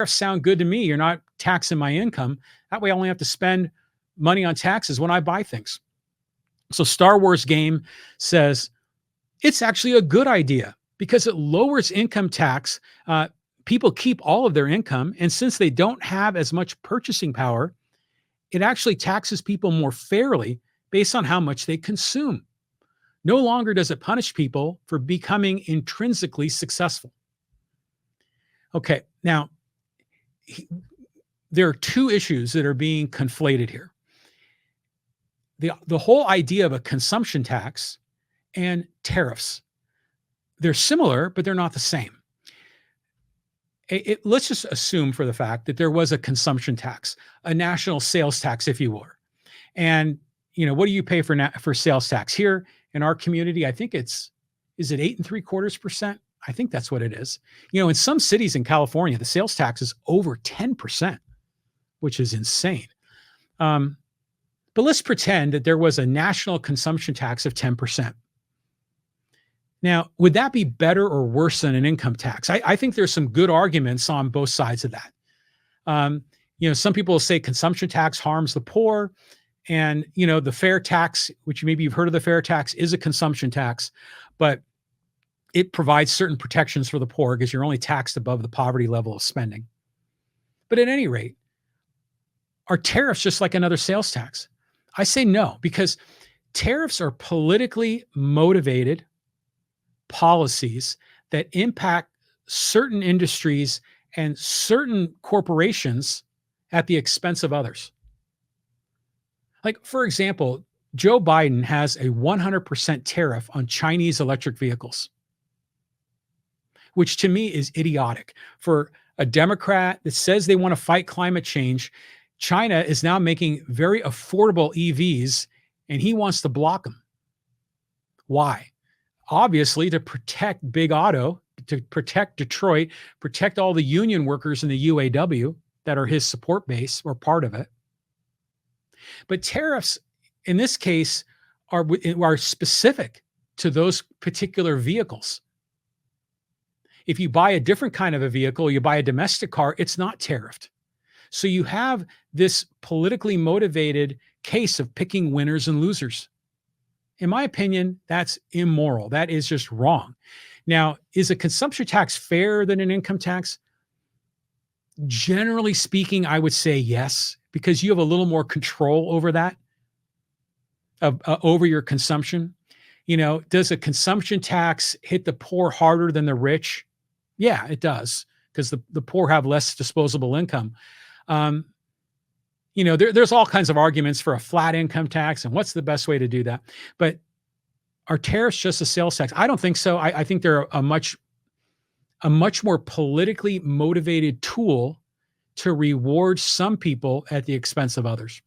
sound good to me. You're not taxing my income. That way I only have to spend money on taxes when I buy things. So Star Wars Game says it's actually a good idea because it lowers income tax. People keep all of their income. And since they don't have as much purchasing power, it actually taxes people more fairly based on how much they consume. No longer does it punish people for becoming intrinsically successful. Okay, now there are two issues that are being conflated here. The whole idea of a consumption tax and tariffs. They're similar, but they're not the same. Let's just assume for the fact that there was a consumption tax, a national sales tax, if you will. And what do you pay for sales tax here in our community? I think is it 8.75%? I think that's what it is. In some cities in California, the sales tax is over 10%, which is insane. But let's pretend that there was a national consumption tax of 10%. Now, would that be better or worse than an income tax? I think there's some good arguments on both sides of that. Some people will say consumption tax harms the poor, and the fair tax, which maybe you've heard of the fair tax, is a consumption tax, but it provides certain protections for the poor because you're only taxed above the poverty level of spending. But at any rate, are tariffs just like another sales tax? I say no, because tariffs are politically motivated policies that impact certain industries and certain corporations at the expense of others. Like, for example, Joe Biden has a 100% tariff on Chinese electric vehicles, which to me is idiotic. For a Democrat that says they want to fight climate change, China is now making very affordable EVs, and he wants to block them. Why? Obviously, to protect Big Auto, to protect Detroit, protect all the union workers in the UAW that are his support base or part of it. But tariffs, in this case, are specific to those particular vehicles. If you buy a different kind of a vehicle, you buy a domestic car, it's not tariffed. So you have this politically motivated case of picking winners and losers. In my opinion, that's immoral. That is just wrong. Now, is a consumption tax fairer than an income tax? Generally speaking, I would say yes, because you have a little more control over that, over your consumption. Does a consumption tax hit the poor harder than the rich? Yeah, it does, because the poor have less disposable income. There's all kinds of arguments for a flat income tax and what's the best way to do that. But are tariffs just a sales tax? I don't think so. I think they're a much more politically motivated tool to reward some people at the expense of others.